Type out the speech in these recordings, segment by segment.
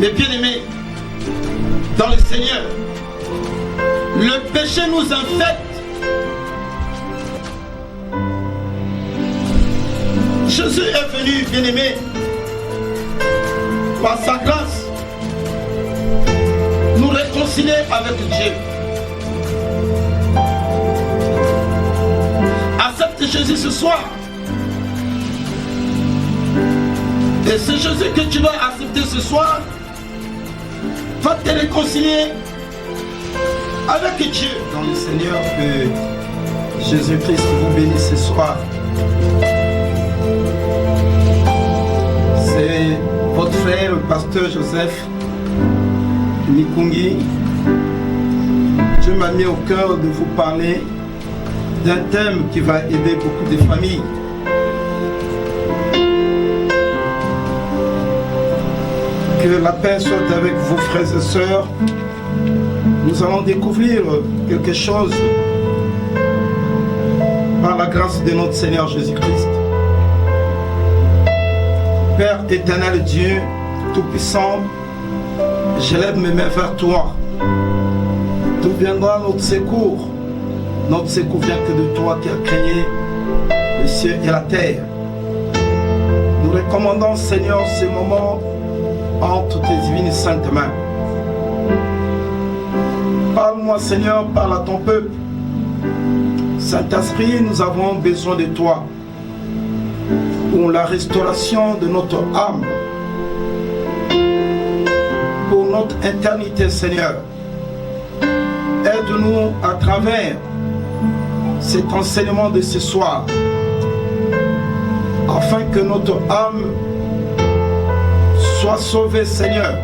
Mes bien-aimés, dans le Seigneur, le péché nous infecte. Jésus est venu, bien-aimé, par sa grâce, nous réconcilier avec Dieu. Accepte Jésus ce soir. Et c'est Jésus que tu vas accepter ce soir, va te réconcilier avec Dieu. Dans le Seigneur, que Jésus-Christ vous bénisse ce soir. C'est votre frère, le pasteur Joseph Mikungi. Dieu m'a mis au cœur de vous parler d'un thème qui va aider beaucoup de familles. Que la paix soit avec vous, frères et sœurs. Nous allons découvrir quelque chose par la grâce de notre Seigneur Jésus-Christ. Père éternel Dieu, tout-puissant, je lève mes mains vers toi. D'où viendra notre secours? Notre secours vient que de toi qui as créé les cieux et la terre. Nous recommandons, Seigneur, ces moments entre tes divines et saintes mains. Parle-moi, Seigneur, parle à ton peuple. Saint-Esprit, nous avons besoin de toi pour la restauration de notre âme, pour notre éternité, Seigneur. Aide-nous à travers cet enseignement de ce soir, afin que notre âme soit sauvée, Seigneur.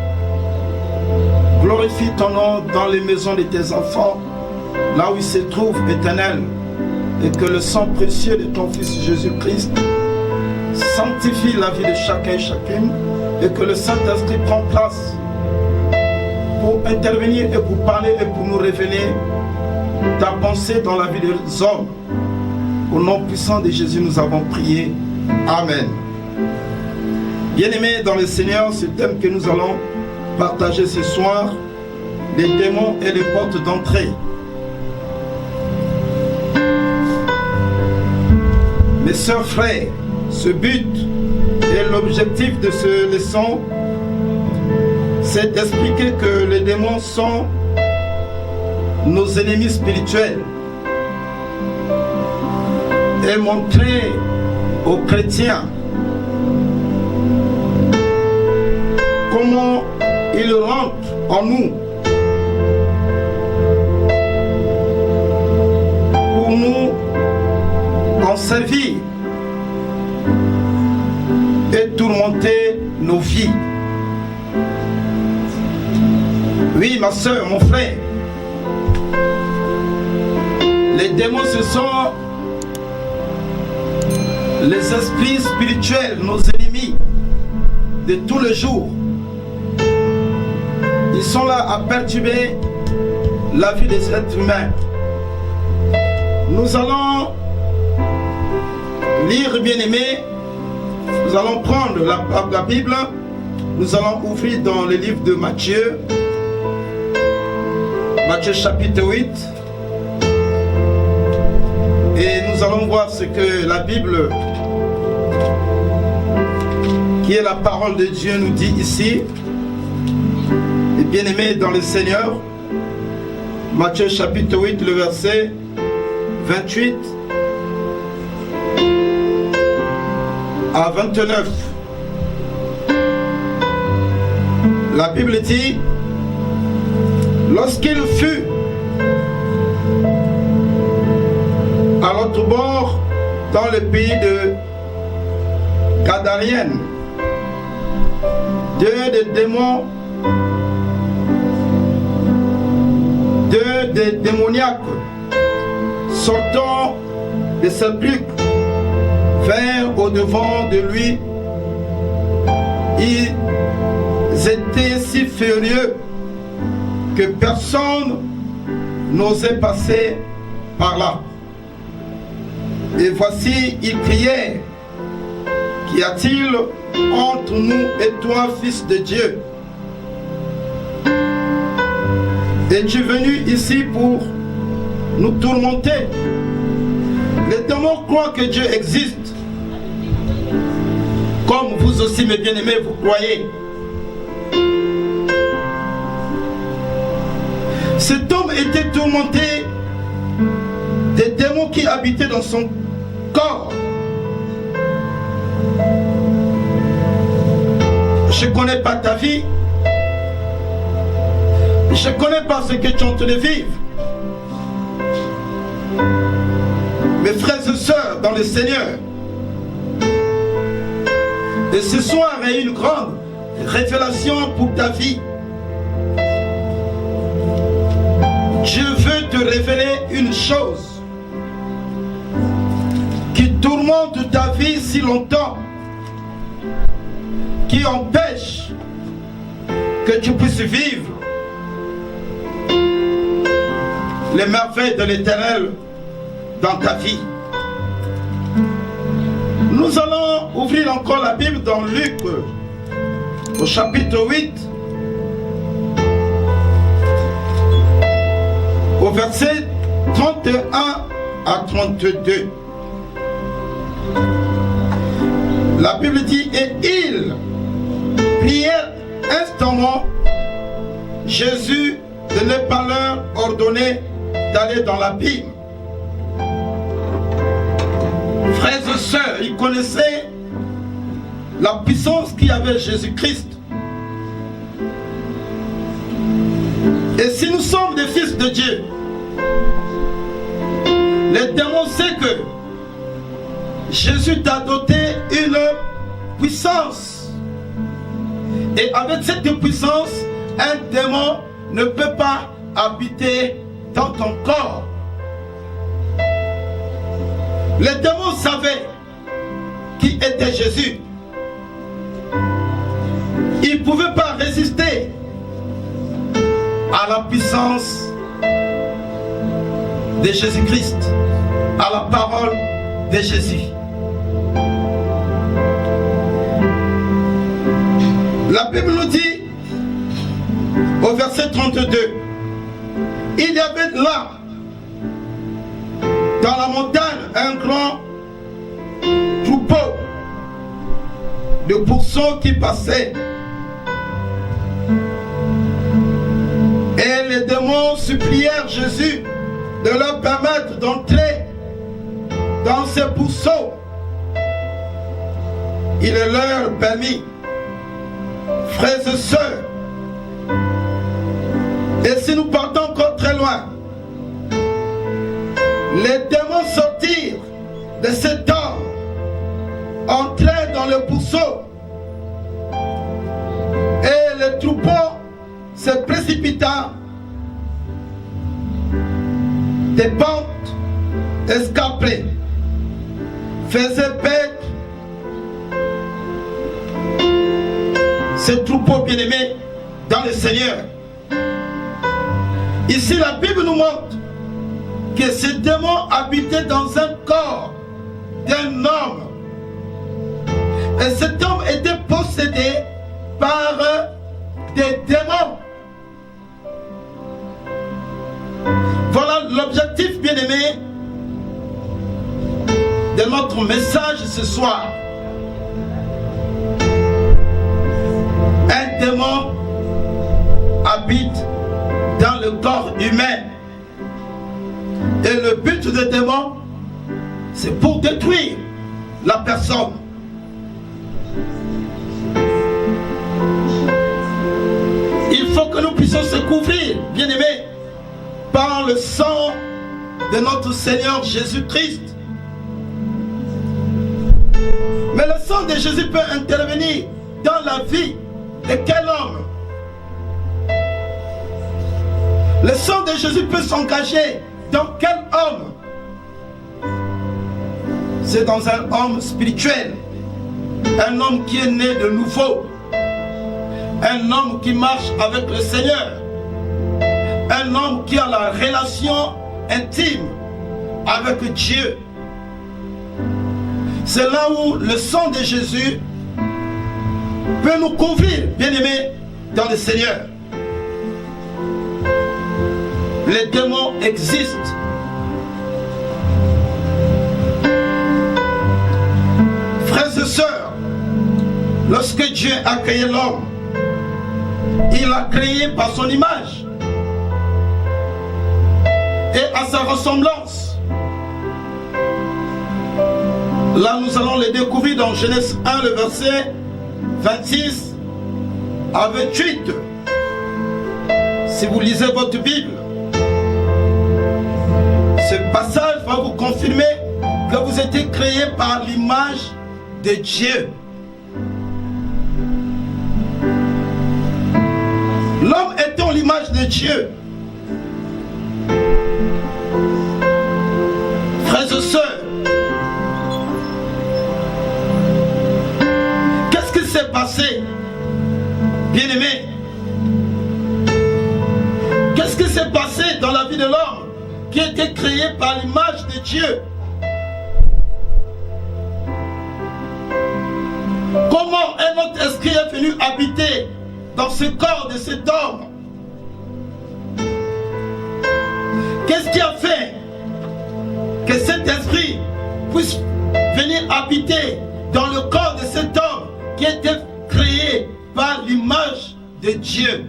Glorifie ton nom dans les maisons de tes enfants, là où ils se trouvent, éternel, et que le sang précieux de ton Fils Jésus-Christ sanctifie la vie de chacun et chacune, et que le Saint-Esprit prend place pour intervenir et pour parler et pour nous révéler ta pensée dans la vie des hommes. Au nom puissant de Jésus, nous avons prié. Amen. Bien-aimés dans le Seigneur, ce thème que nous allons partager ce soir, les démons et les portes d'entrée. Mes sœurs, frères, ce but et l'objectif de ce leçon, c'est d'expliquer que les démons sont nos ennemis spirituels et montrer aux chrétiens comment ils rentrent en nous pour nous en servir et tourmenter nos vies. Oui, ma soeur, mon frère, les démons, ce sont les esprits spirituels, nos ennemis de tous les jours. Ils sont là à perturber la vie des êtres humains. Nous allons lire, bien-aimés, nous allons prendre la Bible, nous allons ouvrir dans le livre de Matthieu, Matthieu chapitre 8, et nous allons voir ce que la Bible, qui est la parole de Dieu, nous dit ici. Et bien-aimés dans le Seigneur, Matthieu chapitre 8, le verset 28 à 29. La Bible dit: lorsqu'il fut à l'autre bord, dans le pays de Gadarienne, deux des démons, deux des démoniaques sortant de sépulcre vinrent au-devant de lui. Ils étaient si furieux que personne n'osait passer par là. Et voici, ils crièrent: qu'y a-t-il entre nous et toi, Fils de Dieu? Es-tu venu ici pour nous tourmenter? Les démons croient que Dieu existe. Comme vous aussi, mes bien-aimés, vous croyez. Cet homme était tourmenté des démons qui habitaient dans son corps. Je ne connais pas ta vie. Je ne connais pas ce que tu es en train de vivre. Mes frères et sœurs dans le Seigneur, et ce soir est une grande révélation pour ta vie. Dieu veut te révéler une chose qui tourmente ta vie si longtemps, qui empêche que tu puisses vivre les merveilles de l'Éternel dans ta vie. Nous allons ouvrir encore la Bible dans Luc au chapitre 8 au verset 31 à 32. La Bible dit: et ils prièrent instamment. Jésus ne n'est pas leur ordonné d'aller dans l'abîme. Frères et sœurs, ils connaissaient la puissance qu'il y avait Jésus-Christ. Et si nous sommes des fils de Dieu, les démons savent que Jésus t'a doté une puissance. Et avec cette puissance, un démon ne peut pas habiter dans ton corps. Les démons savaient qui était Jésus. Ils ne pouvaient pas résister à la puissance de Jésus-Christ, à la parole de Jésus. La Bible nous dit au verset 32, il y avait là dans la montagne un grand troupeau de pourceaux qui passaient. Et les démons supplièrent Jésus de leur permettre d'entrer dans ces pourceaux. Il leur permit. Frères et sœurs, et si nous partons encore très loin, les démons sortirent de cet homme, entrèrent dans le pourceau, et le troupeau se précipita des pentes escarpées, faisait paître ce troupeau bien-aimé dans le Seigneur. Ici, la Bible nous montre que ce démon habitait dans un corps d'un homme. Et cet homme était possédé par des démons. Voilà l'objectif, bien-aimé, de notre message ce soir. Un démon habite dans le corps humain. Et le but des démons, c'est pour détruire la personne. Il faut que nous puissions se couvrir, bien-aimés, par le sang de notre Seigneur Jésus-Christ. Mais le sang de Jésus peut intervenir dans la vie de quel homme? Le sang de Jésus peut s'engager dans quel homme? C'est dans un homme spirituel, un homme qui est né de nouveau, un homme qui marche avec le Seigneur, un homme qui a la relation intime avec Dieu. C'est là où le sang de Jésus peut nous couvrir, bien-aimés, dans le Seigneur. Les démons existent. Frères et sœurs, lorsque Dieu a créé l'homme, il l'a créé par son image et à sa ressemblance. Là, nous allons les découvrir dans Genèse 1, le verset 26 à 28. Si vous lisez votre Bible, ce passage va vous confirmer que vous êtes créés par l'image de Dieu. L'homme étant l'image de Dieu. Frères et sœurs, qu'est-ce qui s'est passé, bien-aimés? Qu'est-ce qui s'est passé dans la vie de l'homme qui a été créé par l'image de Dieu? Comment un autre esprit est venu habiter dans ce corps de cet homme? Qu'est-ce qui a fait que cet esprit puisse venir habiter dans le corps de cet homme qui a été créé par l'image de Dieu?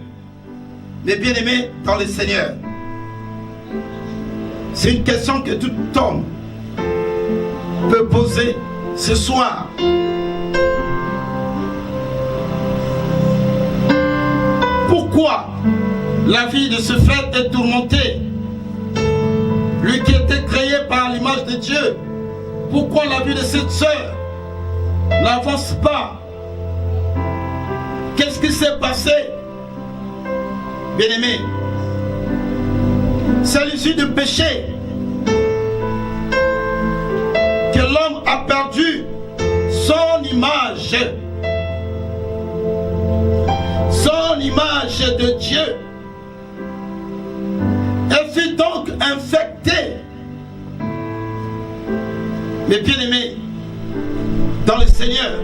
Mes bien-aimés dans le Seigneur, c'est une question que tout homme peut poser ce soir. Pourquoi la vie de ce frère est tourmentée? Lui qui était créé par l'image de Dieu. Pourquoi la vie de cette sœur n'avance pas? Qu'est-ce qui s'est passé? Bien-aimé, c'est l'issue du péché que l'homme a perdu son image. Son image de Dieu. Et fut donc infecté. Mais bien-aimés, dans le Seigneur,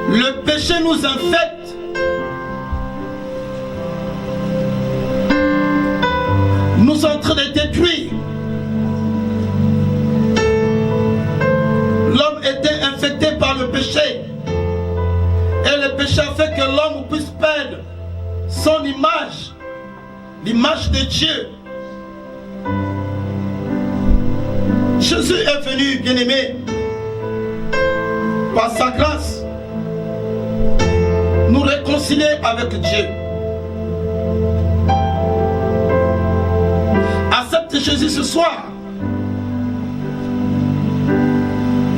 le péché nous infecte. Nous est en train de détruire. L'homme était infecté par le péché. Et le péché a fait que l'homme puisse perdre son image, l'image de Dieu. Jésus est venu, bien-aimé, par sa grâce, nous réconcilier avec Dieu. Accepte Jésus ce soir.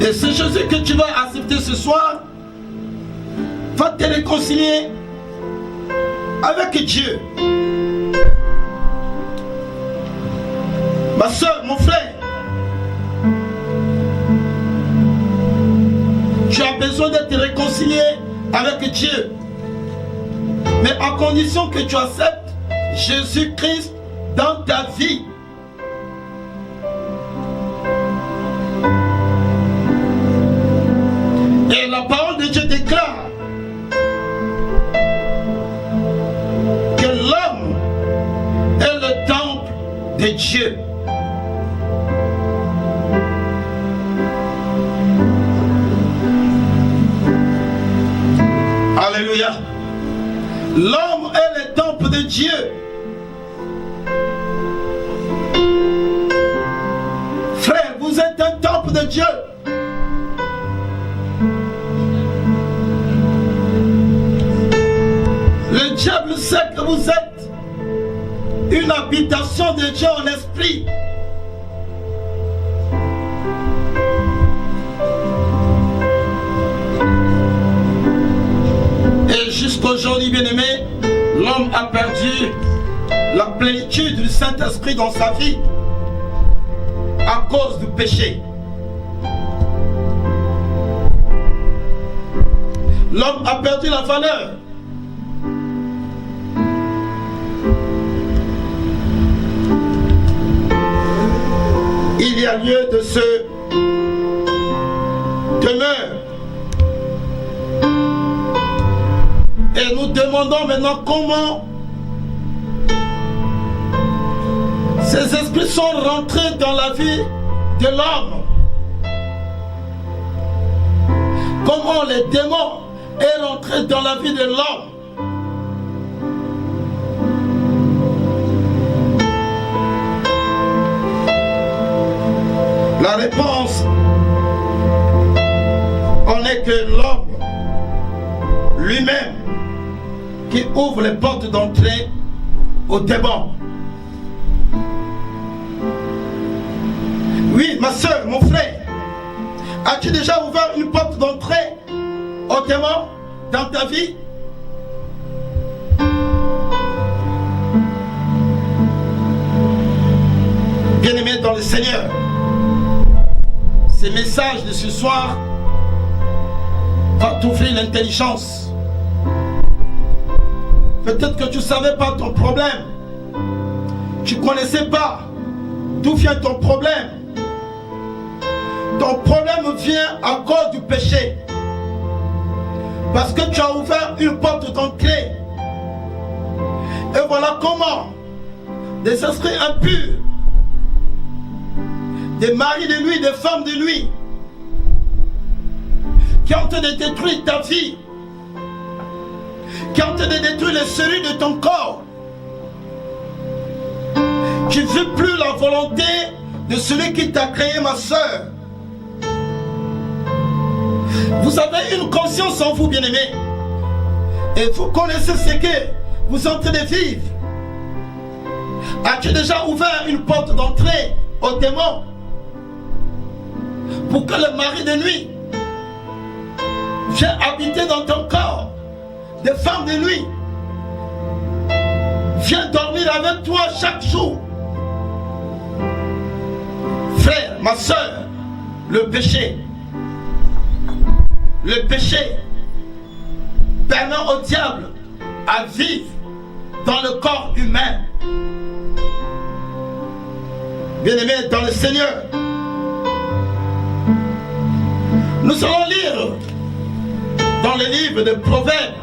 Et c'est Jésus que tu vas accepter ce soir. Va te réconcilier avec Dieu. Ma soeur, mon frère, tu as besoin d'être réconcilié avec Dieu. Mais à condition que tu acceptes Jésus-Christ dans ta vie. Et la parole de Dieu déclare que l'homme est le temple de Dieu. Alléluia. L'homme est le temple de Dieu. Frère, vous êtes un temple de Dieu. Le diable sait que vous êtes une habitation de Dieu en esprit. Et jusqu'aujourd'hui, bien-aimé, l'homme a perdu la plénitude du Saint-Esprit dans sa vie à cause du péché. L'homme a perdu la valeur. Il y a lieu de se demeurer. Et nous demandons maintenant comment esprits sont rentrés dans la vie de l'homme. Comment les démons est rentré dans la vie de l'homme. La réponse en est que l'homme lui-même qui ouvre les portes d'entrée aux démons. Oui, ma soeur, mon frère, as-tu déjà ouvert une porte d'entrée aux démons dans ta vie? Bien-aimé dans le Seigneur, ces messages de ce soir vont t'ouvrir l'intelligence. Peut-être que tu ne savais pas ton problème. Tu ne connaissais pas d'où vient ton problème. Ton problème vient à cause du péché. Parce que tu as ouvert une porte d'entrée. Et voilà comment des esprits impurs, des maris de nuit, des femmes de nuit, qui ont de détruire ta vie, qui ont de détruire les cellules de ton corps. Tu ne veux plus la volonté de celui qui t'a créé, ma soeur. Vous avez une conscience en vous, bien-aimés, et vous connaissez ce que vous êtes en train de vivre. As-tu déjà ouvert une porte d'entrée aux démons pour que le mari de nuit vienne habiter dans ton corps, des femmes de nuit viennent dormir avec toi chaque jour? Frère, ma soeur, le péché permet au diable à vivre dans le corps humain. Bien-aimés dans le Seigneur, nous allons lire dans le livre de Proverbes.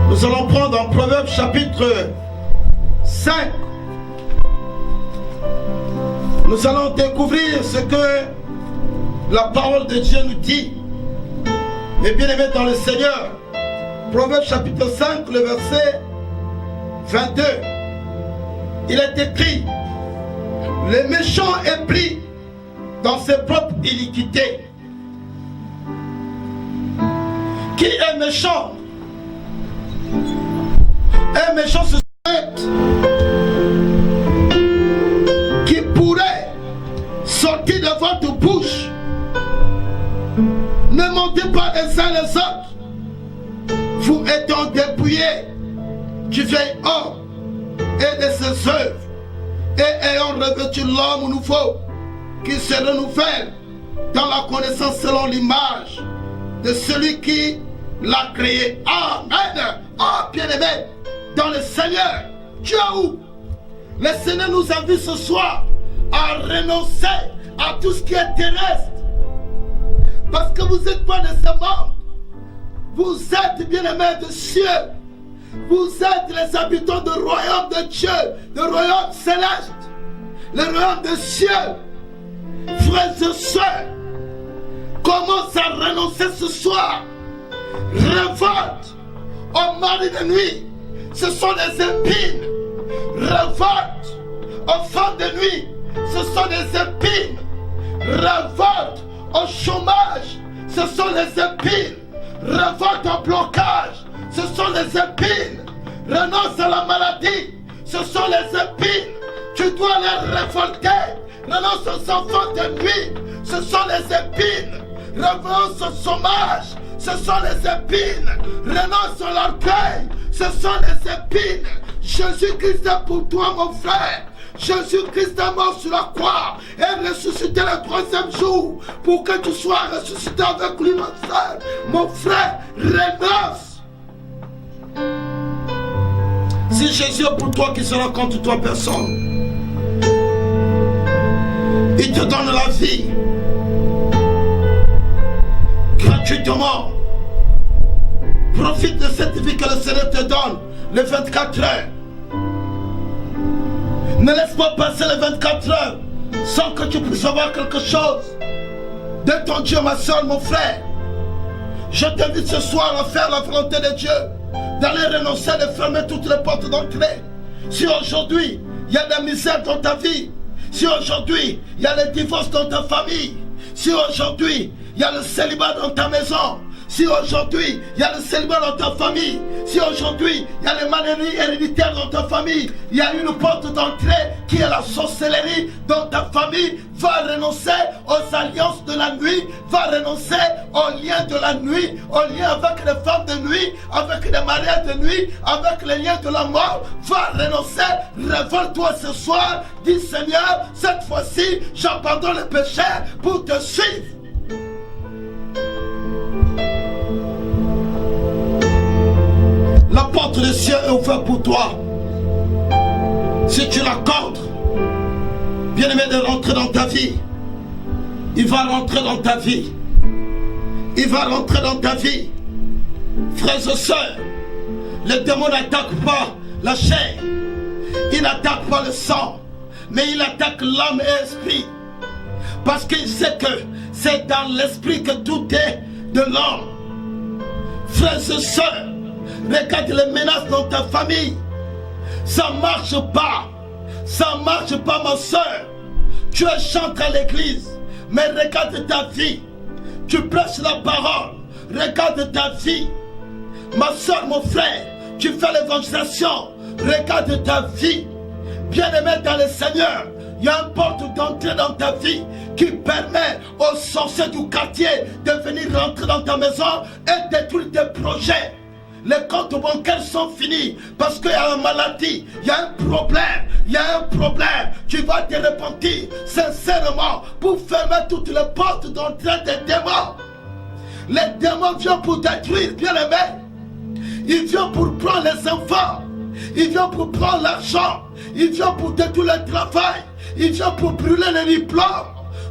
Nous allons prendre en Proverbes chapitre 5. Nous allons découvrir ce que la parole de Dieu nous dit. Mais bien aimé dans le Seigneur, Proverbes chapitre 5, le verset 22, il est écrit: le méchant est pris dans ses propres iniquités. Qui est méchant? Un méchant se souhaite qui pourrait sortir de votre bouche. Ne montez pas les uns les autres, vous étant dépouillés du vieil homme et de ses œuvres, et ayant revêtu l'homme nouveau qui se renouvelle dans la connaissance selon l'image de celui qui l'a créé. Amen. Oh, bien-aimé, dans le Seigneur, tu es où? Le Seigneur nous invite ce soir à renoncer à tout ce qui est terrestre. Parce que vous n'êtes pas de ce monde. Vous êtes bien-aimés de cieux. Vous êtes les habitants du royaume de Dieu, le royaume céleste, le royaume des cieux. Frères et sœurs, commence à renoncer ce soir. Révolte aux maris de nuit, ce sont des épines. Révolte aux femmes de nuit, ce sont des épines. Révolte au chômage, ce sont les épines. Révolte au blocage, ce sont les épines. Renonce à la maladie, ce sont les épines. Tu dois les révolter. Renonce aux enfants de nuit, ce sont les épines. Renonce au chômage, ce sont les épines. Renonce à l'orgueil, ce sont les épines. Jésus-Christ est pour toi, mon frère. Jésus-Christ est mort sur la croix et ressuscité le troisième jour pour que tu sois ressuscité avec lui, mon frère. Mon frère, renonce. Si Jésus est pour toi, qui sera contre toi, personne. Il te donne la vie gratuitement. Profite de cette vie que le Seigneur te donne, les 24 heures. Ne laisse pas passer les 24 heures sans que tu puisses avoir quelque chose de ton Dieu, ma soeur, mon frère. Je t'invite ce soir à faire la volonté de Dieu, d'aller renoncer, de fermer toutes les portes d'entrée. Si aujourd'hui, il y a des misères dans ta vie, si aujourd'hui, il y a le divorce dans ta famille, si aujourd'hui, il y a le célibat dans ta maison, si aujourd'hui, il y a le célibat dans ta famille, si aujourd'hui, il y a les maladies héréditaires dans ta famille, il y a une porte d'entrée qui est la sorcellerie dans ta famille, va renoncer aux alliances de la nuit, va renoncer aux liens de la nuit, aux liens avec les femmes de nuit, avec les mariages de nuit, avec les liens de la mort, va renoncer, révèle-toi ce soir, dis Seigneur, cette fois-ci, j'abandonne le péché pour te suivre. La porte des cieux est ouverte pour toi. Si tu l'accordes, bien-aimé, de rentrer dans ta vie, il va rentrer dans ta vie. Il va rentrer dans ta vie. Frères et sœurs, le démon n'attaque pas la chair. Il n'attaque pas le sang. Mais il attaque l'âme et l'esprit. Parce qu'il sait que c'est dans l'esprit que tout est de l'homme. Frères et sœurs, regarde les menaces dans ta famille. Ça ne marche pas. Ça ne marche pas, ma soeur. Tu es chantre à l'église, mais regarde ta vie. Tu prêches la parole. Regarde ta vie. Ma soeur, mon frère, tu fais l'évangélisation. Regarde ta vie. Bien-aimé dans le Seigneur, il y a une porte d'entrée dans ta vie qui permet aux sorciers du quartier de venir rentrer dans ta maison et détruire tes projets. Les comptes bancaires sont finis parce qu'il y a une maladie, il y a un problème, il y a un problème. Tu vas te repentir sincèrement pour fermer toutes les portes d'entrée des démons. Les démons viennent pour détruire, bien aimé. Ils viennent pour prendre les enfants. Ils viennent pour prendre l'argent. Ils viennent pour détruire le travail. Ils viennent pour brûler les diplômes.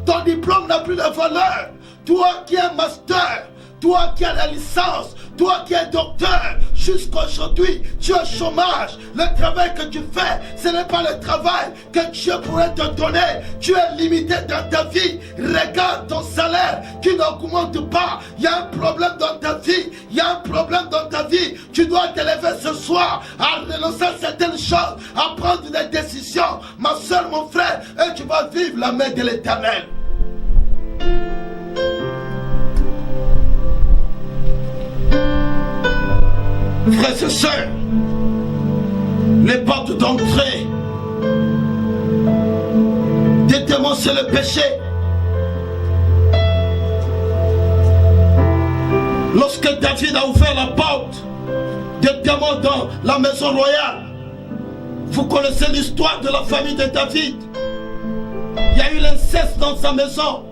Ton diplôme n'a plus de valeur. Toi qui es master, toi qui as la licence, toi qui es docteur, jusqu'à aujourd'hui, tu es au chômage. Le travail que tu fais, ce n'est pas le travail que Dieu pourrait te donner. Tu es limité dans ta vie. Regarde ton salaire qui n'augmente pas. Il y a un problème dans ta vie. Il y a un problème dans ta vie. Tu dois te lever ce soir à renoncer à certaines choses, à prendre des décisions. Ma soeur, mon frère, et tu vas vivre la main de l'Éternel. Frères et sœurs, les portes d'entrée des démons, c'est le péché. Lorsque David a ouvert la porte des démons dans la maison royale, vous connaissez l'histoire de la famille de David. Il y a eu l'inceste dans sa maison.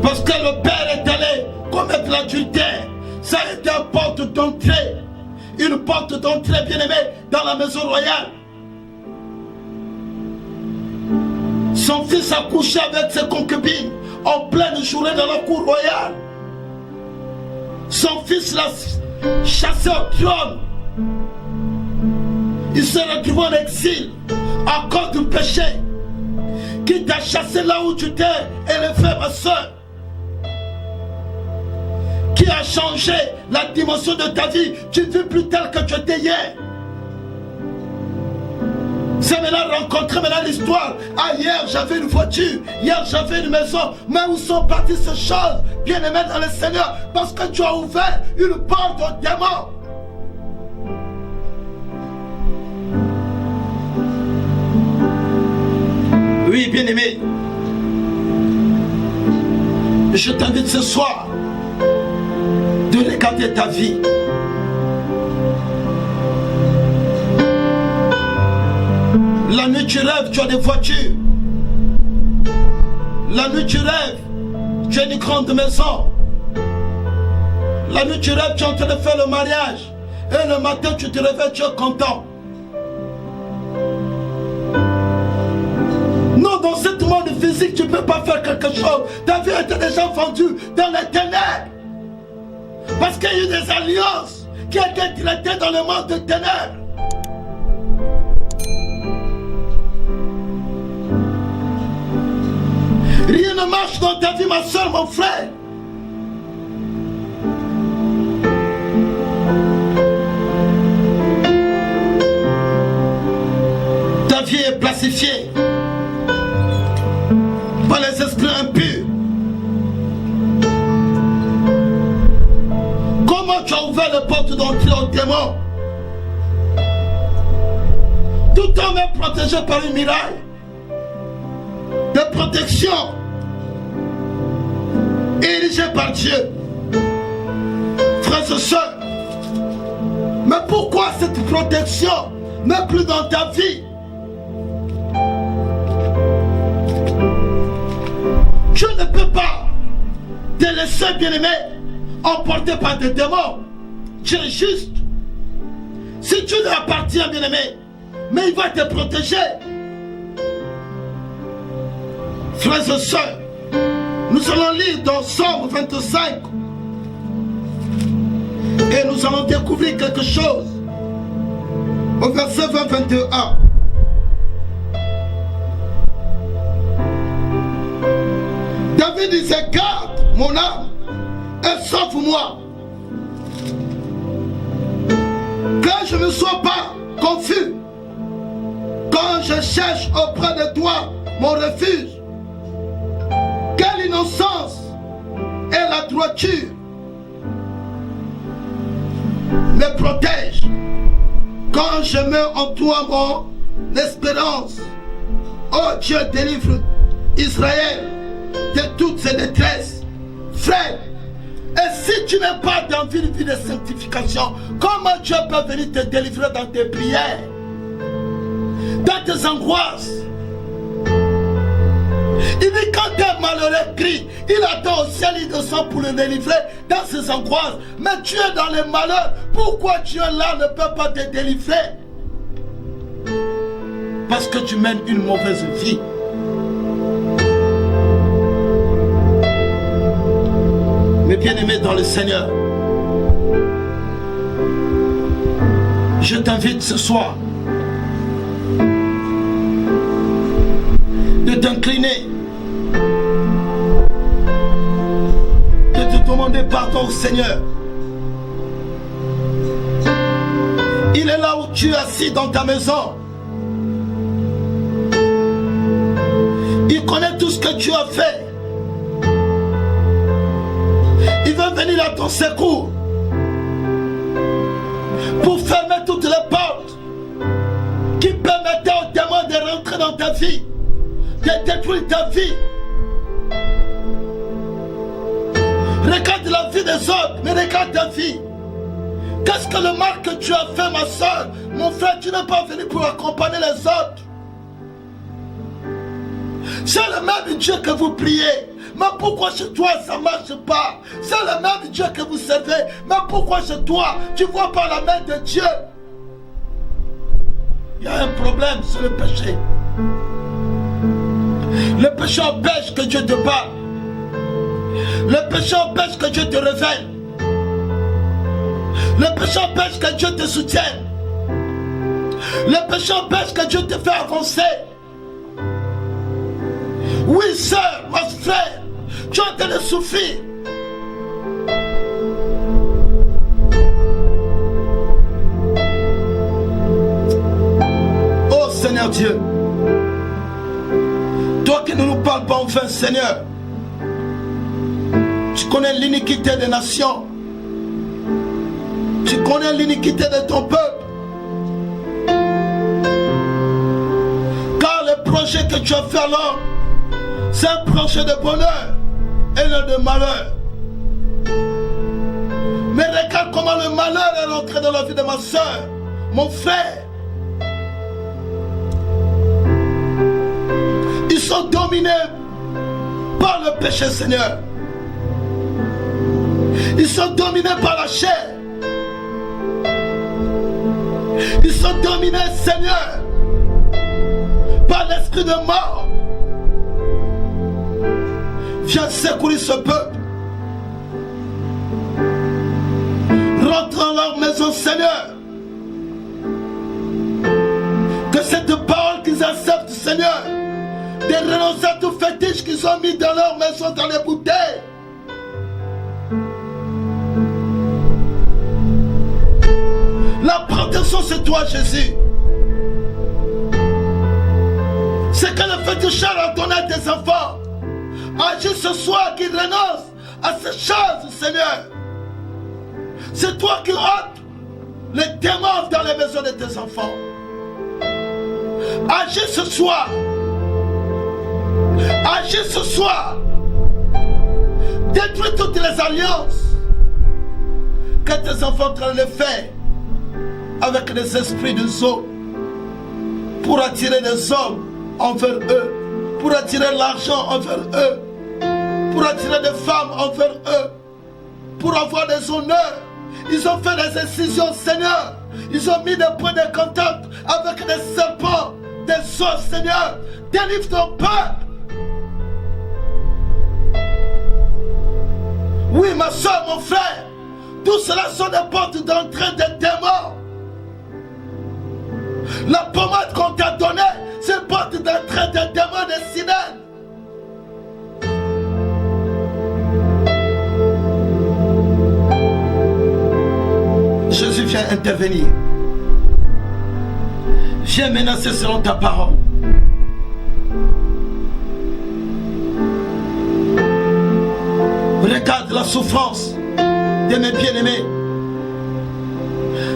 Parce que le père est allé commettre l'adultère. Ça a été une porte d'entrée. Une porte d'entrée, bien aimée, dans la maison royale. Son fils a couché avec ses concubines en pleine journée dans la cour royale. Son fils l'a chassé au trône. Il s'est retrouvé en exil à cause du péché qui t'a chassé là où tu t'es élevé, ma soeur. Qui a changé la dimension de ta vie. Tu ne vis plus tel que tu étais hier. C'est maintenant rencontré maintenant l'histoire. Ah, hier j'avais une voiture, hier j'avais une maison. Mais où sont parties ces choses, bien aimées dans le Seigneur? Parce que tu as ouvert une porte aux démons. Oui, bien aimé, je t'invite ce soir de regarder ta vie. La nuit tu rêves, tu as des voitures. La nuit tu rêves, tu as une grande maison. La nuit tu rêves, tu es en train de faire le mariage. Et le matin tu te réveilles, tu es content. Non, dans ce monde physique, tu ne peux pas faire quelque chose. Ta vie était déjà vendue dans les ténèbres. Parce qu'il y a eu des alliances qui étaient traitées dans le monde de ténèbres. ne marche dans ta vie, ma soeur, mon frère, ta vie est plastifiée par les esprits impurs. Comment tu as ouvert les portes d'entrée aux démons? Tout homme est protégé par une muraille de protection érigée par Dieu. Frères et sœurs, mais pourquoi cette protection n'est plus dans ta vie? Tu ne peux pas te laisser, bien-aimé, emporté par des démons. Tu es juste. Si tu lui appartiens, bien-aimé, mais il va te protéger. Frères et sœurs, nous allons lire dans Somme 25 et nous allons découvrir quelque chose au verset 20-21. David disait: garde mon âme et sauve-moi, que je ne sois pas confus quand je cherche auprès de toi mon refuge. Quelle innocence et la droiture me protège quand je mets en toi mon espérance. Oh Dieu, délivre Israël de toutes ses détresses. Frère, et si tu n'es pas dans une vie de sanctification, comment Dieu peut venir te délivrer dans tes prières, dans tes angoisses? Il dit quand un malheureux crie, il attend au ciel, il descend pour le délivrer dans ses angoisses. Mais tu es dans les malheurs, pourquoi Dieu là ne peut pas te délivrer? Parce que tu mènes une mauvaise vie. Mes bien-aimés dans le Seigneur, je t'invite ce soir de t'incliner, de te demander pardon au Seigneur. Il est là où tu es assis dans ta maison. Il connaît tout ce que tu as fait. Il veut venir à ton secours pour fermer toutes les portes qui permettaient aux démons de rentrer dans ta vie, de détruire ta vie. Regarde la vie des autres, mais regarde ta vie. Qu'est-ce que le mal que tu as fait, ma soeur? Mon frère, tu n'es pas venu pour accompagner les autres. C'est le même Dieu que vous priez. Mais pourquoi chez toi ça ne marche pas? C'est le même Dieu que vous servez. Mais pourquoi chez toi tu ne vois pas la main de Dieu? Il y a un problème, c'est le péché. Le péché empêche que Dieu te parle. Le péché empêche que Dieu te révèle. Le péché empêche que Dieu te soutienne. Le péché empêche que Dieu te fait avancer. Oui, sœur, mon frère, tu es en train de souffrir. Oh Seigneur Dieu, toi qui ne nous parles pas en vain, Seigneur, tu connais l'iniquité des nations. Tu connais l'iniquité de ton peuple. Car le projet que tu as fait alors, c'est un projet de bonheur et non de malheur. Mais regarde comment le malheur est rentré dans la vie de ma soeur, mon frère. Ils sont dominés par le péché, Seigneur. Ils sont dominés par la chair. Ils sont dominés, Seigneur, par l'esprit de mort. Viens secourir ce peuple. Rentre dans leur maison, Seigneur. Que cette parole qu'ils acceptent, Seigneur, de renoncer à tout fétiche qu'ils ont mis dans leur maison, dans les bouteilles. La protection, c'est toi, Jésus. C'est que le féticheur a donné à tes enfants. Agis ce soir qu'ils renoncent à ces choses, Seigneur. C'est toi qui ôtes les démons dans les maisons de tes enfants. Agis ce soir. Agis ce soir. Détruis toutes les alliances que tes enfants sont en train de faire avec les esprits des hommes pour attirer les hommes envers eux, pour attirer l'argent envers eux, pour attirer des femmes envers eux, pour avoir des honneurs. Ils ont fait des incisions, Seigneur. Ils ont mis des points de contact avec des serpents, des os, Seigneur. Délivre ton peuple. Oui, ma soeur, mon frère, tout cela sont des portes d'entrée des démons. La pommade qu'on t'a donnée, c'est une porte d'entrée des démons des sirènes. Jésus vient intervenir. Viens menacer selon ta parole. Regarde la souffrance de mes bien-aimés.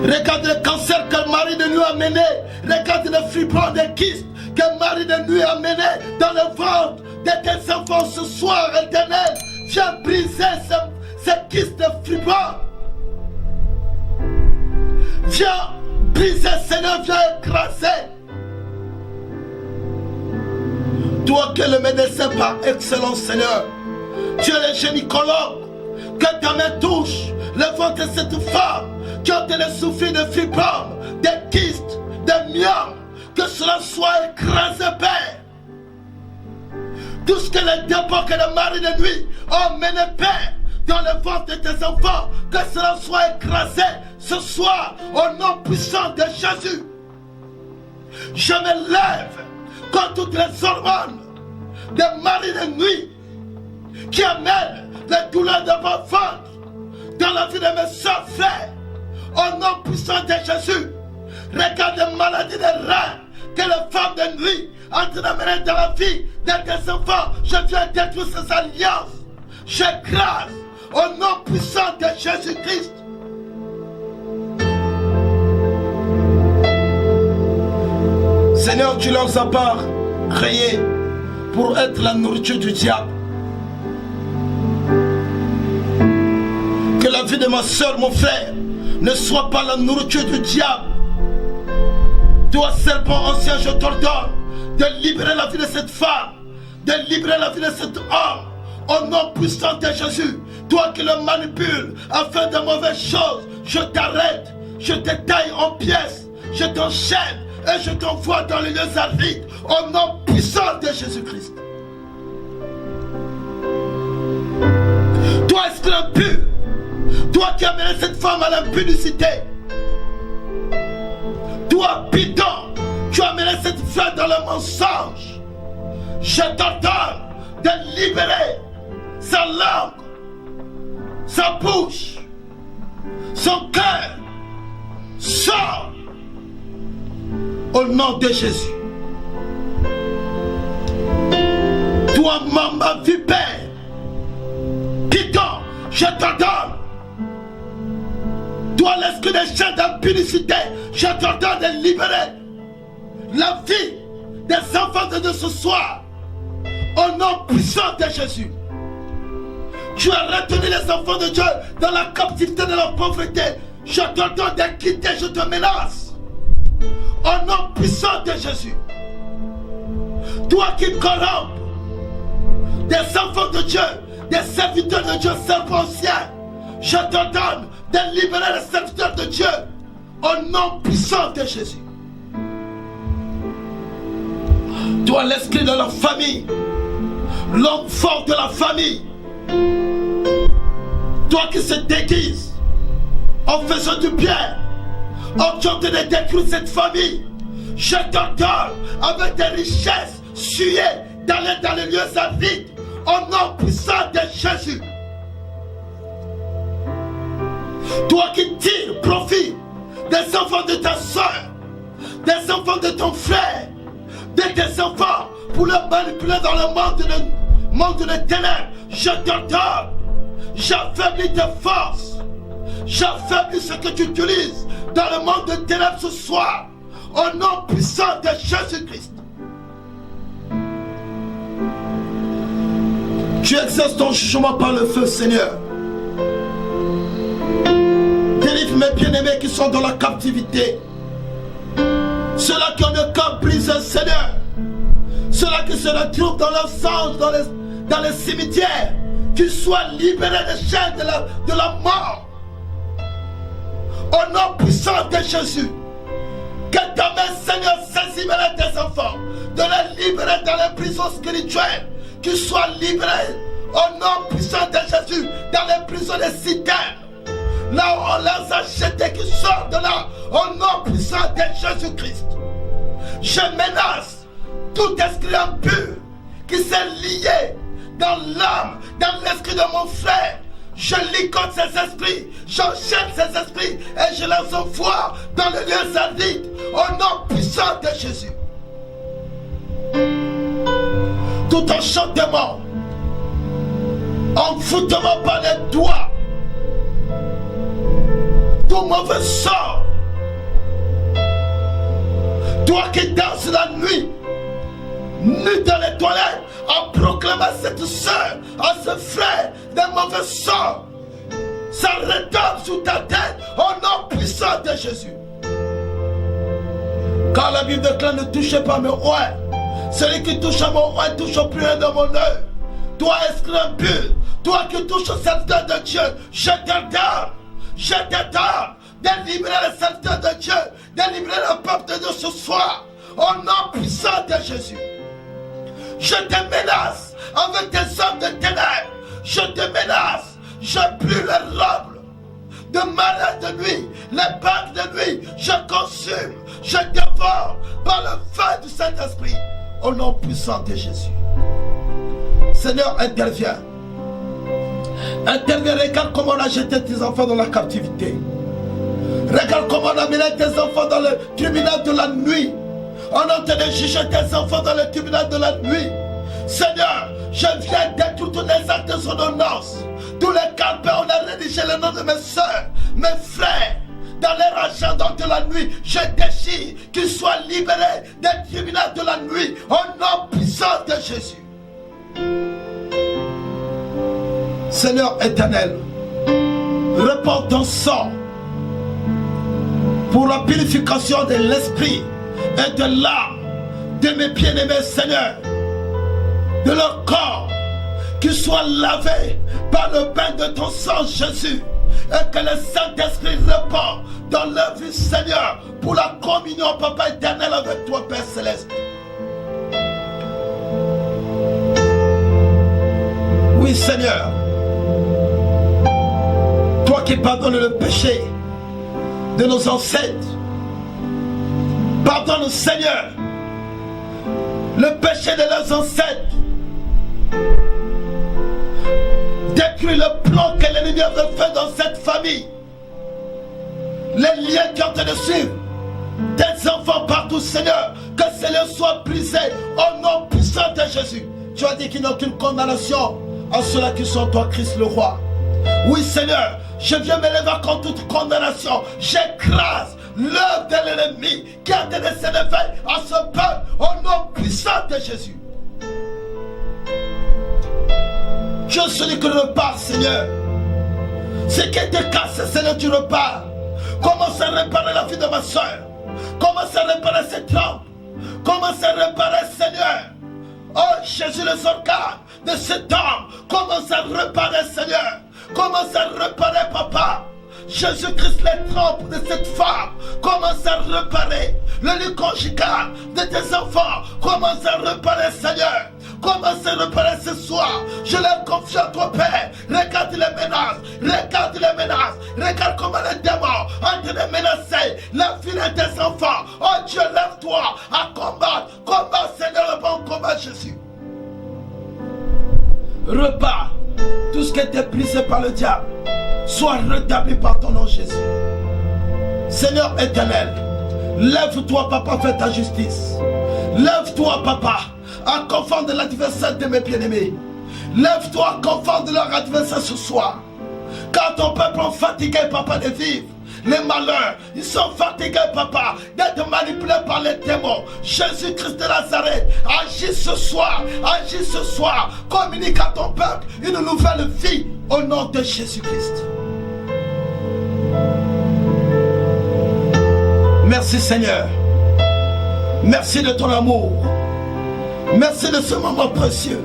Regarde le cancer que Marie de nuit a mené. Regarde le fibrome des kystes que Marie de nuit a mené dans le ventre de tes enfants ce soir, Éternel. Viens briser ces kystes de fibrome. Viens briser, Seigneur, viens écraser. Toi qui es le médecin par excellence, Seigneur. Tu es le gynécologue. Que ta main touche le ventre de cette femme qui a été souffrir de fibrome, de kystes, de myome. Que cela soit écrasé, Père. Tout ce que les démons que les maris de nuit ont mené, Père, dans le ventre de tes enfants, que cela soit écrasé ce soir au nom puissant de Jésus. Je me lève contre toutes les hormones des maris de nuit qui amènent les douleurs de mon ventre dans la vie de mes soeurs, frères, au nom puissant de Jésus. Regarde les maladies des reins que les femmes de nuit ont en train d'amener dans la vie de tes enfants. Je viens détruire ces alliances. J'écrase au nom puissant de Jésus-Christ. Seigneur, tu leur as pas créés pour être la nourriture du diable. Que la vie de ma soeur, mon frère, ne soit pas la nourriture du diable. Toi, serpent ancien, je t'ordonne de libérer la vie de cette femme, de libérer la vie de cet homme, au nom puissant de Jésus. Toi qui le manipules à faire de mauvaises choses, je t'arrête, je te taille en pièces, je t'enchaîne et je t'envoie dans les lieux arides, au nom puissant de Jésus-Christ. Toi, esprit impur, toi qui as mené cette femme à l'impudicité, toi, Python, tu as mené cette femme dans le mensonge. Je t'ordonne de libérer sa langue, sa bouche, son cœur, sort au nom de Jésus. Toi, maman vipère, Python, je t'ordonne. Toi, l'esprit des chaînes d'impudicité, je t'ordonne de libérer la vie des enfants de Dieu ce soir, au nom puissant de Jésus. Tu as retenu les enfants de Dieu dans la captivité de la pauvreté. Je t'ordonne de quitter, je te menace, au nom puissant de Jésus. Toi qui corrompes des enfants de Dieu, des serviteurs de Dieu, serpents anciens, je t'ordonne de libérer les serviteurs de Dieu au nom puissant de Jésus. Toi, l'esprit de la famille, l'homme fort de la famille, toi qui se déguise en faisant du bien, en tentant de détruire cette famille, je t'ordonne avec des richesses suées, d'aller dans les lieux avides au nom puissant de Jésus. Toi qui tires profit des enfants de ta soeur, des enfants de ton frère, de tes enfants pour les manipuler dans le monde de ténèbres, je t'ordonne, j'affaiblis tes forces, j'affaiblis ce que tu utilises dans le monde de ténèbres ce soir, au nom puissant de Jésus-Christ. Tu exerces ton jugement par le feu, Seigneur. Délivre mes bien-aimés qui sont dans la captivité. Ceux-là qui ont le cœur brisé, Seigneur. Ceux-là qui se retrouvent dans leurs anges, dans les cimetières. Qu'ils soient libérés des chaînes de la mort. Au nom puissant de Jésus. Que ta main, Seigneur, saisit tes enfants. De les libérer dans les prisons spirituelles. Qu'ils soient libérés au nom puissant de Jésus. Dans les prisons des citernes. Là où on les a jetés, qui sortent de là, au nom puissant de Jésus-Christ. Je menace tout esprit impur qui s'est lié dans l'âme, dans l'esprit de mon frère. Je ligote ces esprits, j'enchaîne ces esprits et je les envoie dans les lieux avides, au nom puissant de Jésus. Tout enchantement, envoûtement par les doigts, tout mauvais sort. Toi qui danses la nuit, nu dans les toilettes, en proclamant à cette soeur, à ce frère, des mauvais sorts, ça retombe sur ta tête au nom puissant de Jésus. Car la Bible déclare: ne touchez pas mes oins. Celui qui touche à mon oin touche au plus haut de mon œil. Toi, esprit impur, toi qui touches au serviteur de Dieu, je t'ordonne de libérer le serviteur de Dieu, de libérer le peuple de Dieu ce soir, au nom puissant de Jésus. Je te menace avec tes hommes de ténèbres, je te menace, je brûle les robes de malheur de nuit, les bagues de nuit, je consume, je dévore par le feu du Saint-Esprit, au nom puissant de Jésus. Seigneur, interviens. Interviens, regarde comment on a jeté tes enfants dans la captivité. Regarde comment on a mené tes enfants dans le tribunal de la nuit. On est en train de juger tes enfants dans le tribunal de la nuit. Seigneur, je viens détruire tous les actes de son ordonnance. Tous les campés, on a rédigé le nom de mes soeurs, mes frères. Dans leur agenda de la nuit, je déchire qu'ils soient libérés des tribunaux de la nuit. Au nom puissant de Jésus. Seigneur éternel, répands ton sang pour la purification de l'esprit et de l'âme de mes bien-aimés, Seigneur, de leur corps, qu'ils soient lavés par le bain de ton sang, Jésus, et que le Saint-Esprit répand dans leur vie, Seigneur, pour la communion, Papa éternel, avec toi, Père céleste. Oui, Seigneur, toi qui pardonnes le péché de nos ancêtres, pardonne, Seigneur, le péché de leurs ancêtres. Détruis le plan que l'ennemi avait fait dans cette famille. Les liens qui ont été de suivre tes enfants partout, Seigneur, que ces liens soient brisés au nom puissant de Jésus. Tu as dit qu'il n'y a aucune condamnation à ceux-là qui sont en toi, Christ le roi. Oui, Seigneur, je viens me lever contre toute condamnation. J'écrase l'œuvre de l'ennemi qui a donné ses éveils à ce peuple au nom puissant de Jésus. Je suis celui qui repart, Seigneur. Ce qui était cassé, Seigneur, tu repars. Commence à réparer la vie de ma soeur. Commence à réparer ses trompes. Commence à réparer, Seigneur. Oh Jésus, les organes de cet homme. Commence à réparer, Seigneur. Commence à réparer, Papa. Jésus-Christ, les trompes de cette femme. Commence à réparer le lit conjugal de tes enfants. Commence à réparer, Seigneur. Commence à réparer ce soir. Je leur confie à toi, Père. Regarde les menaces. Regarde les menaces. Regarde comment les démons ont été menacés. La vie de tes enfants. Oh Dieu, lève-toi à combattre. Combat, Seigneur, le bon combat, Jésus. repars. Tout ce qui était brisé par le diable soit rétabli par ton nom, Jésus. Seigneur éternel, lève-toi, papa, fais ta justice. Lève-toi, papa, en confort de l'adversaire de mes bien-aimés. Lève-toi, en confort de leur adversaire ce soir. Quand ton peuple est fatigué, papa, de vivre les malheurs, ils sont fatigués, papa, d'être manipulés par les démons. Jésus-Christ de Nazareth, agis ce soir, communique à ton peuple une nouvelle vie au nom de Jésus-Christ. Merci Seigneur, merci de ton amour, merci de ce moment précieux.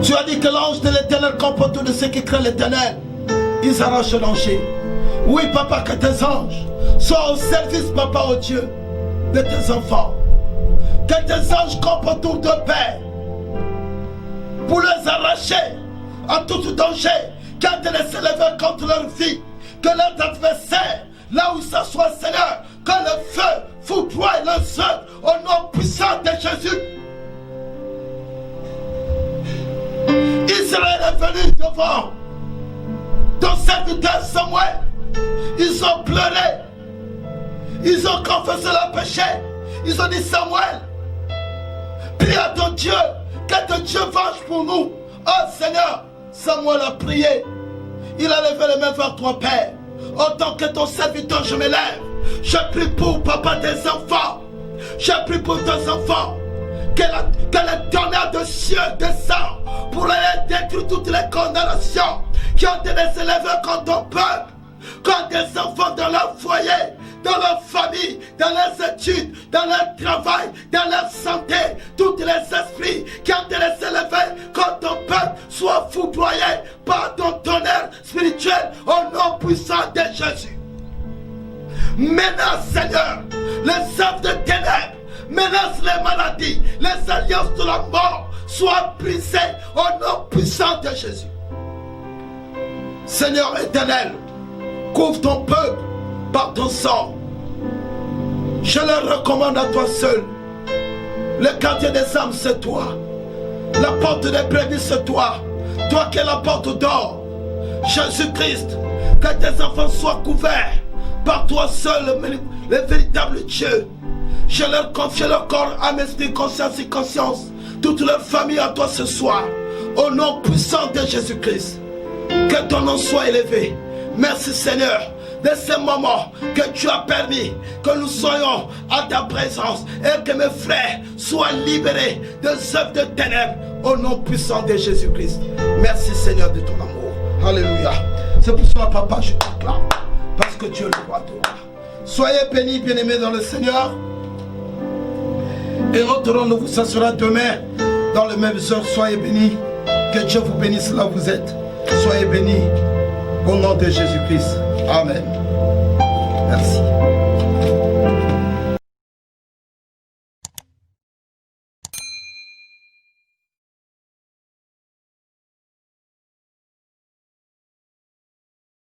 Tu as dit que l'ange de l'Éternel comporte tous de ceux qui craignent l'Éternel. Ils arrachent le danger. Oui, papa, que tes anges soient au service, papa, au Dieu, de tes enfants. Que tes anges campent autour de Père pour les arracher à tout danger, quand ils les élèvent contre leur vie. Que leurs adversaires, là où ils s'assoient, Seigneur, que le feu foudroie leurs œuvres au nom puissant de Jésus. Israël est venu devant ton serviteur Samuel. Ils ont pleuré, ils ont confessé leur péché. Ils ont dit Samuel, prie à ton Dieu, que ton Dieu venge pour nous. Oh Seigneur, Samuel a prié. Il a levé les mains vers toi, Père. Autant que ton serviteur, je me lève. Je prie pour papa tes enfants. Je prie pour tes enfants. Que le tonnerre de cieux descend pour aller détruire toutes les condamnations qui ont été élevées contre ton peuple, contre des enfants dans leur foyer, dans leur famille, dans leurs études, dans leur travail, dans leur santé. Tous les esprits qui ont été élevés contre ton peuple soient foudroyés par ton tonnerre spirituel au nom puissant de Jésus. Menace, Seigneur, les œuvres de ténèbres, menace les maladies, les alliances de la mort soient brisées au nom puissant de Jésus. Seigneur éternel, couvre ton peuple par ton sang. Je le recommande à toi seul. Le quartier des âmes, c'est toi. La porte des brebis, c'est toi. Toi qui es la porte d'or. Jésus-Christ, que tes enfants soient couverts par toi seul, le véritable Dieu. Je leur confie leur corps, âme, esprit, conscience et conscience. Toute leur famille à toi ce soir. Au nom puissant de Jésus-Christ. Que ton nom soit élevé. Merci Seigneur de ce moment que tu as permis que nous soyons à ta présence et que mes frères soient libérés des œuvres de ténèbres au nom puissant de Jésus-Christ. Merci Seigneur de ton amour. Alléluia. C'est pour cela, papa, je t'acclame parce que Dieu est le roi de roi. Soyez bénis, bien-aimés dans le Seigneur. Et notre rendez-vous, ça sera demain dans le même heure. Soyez bénis. Que Dieu vous bénisse là où vous êtes. Soyez bénis au nom de Jésus-Christ. Amen. Merci.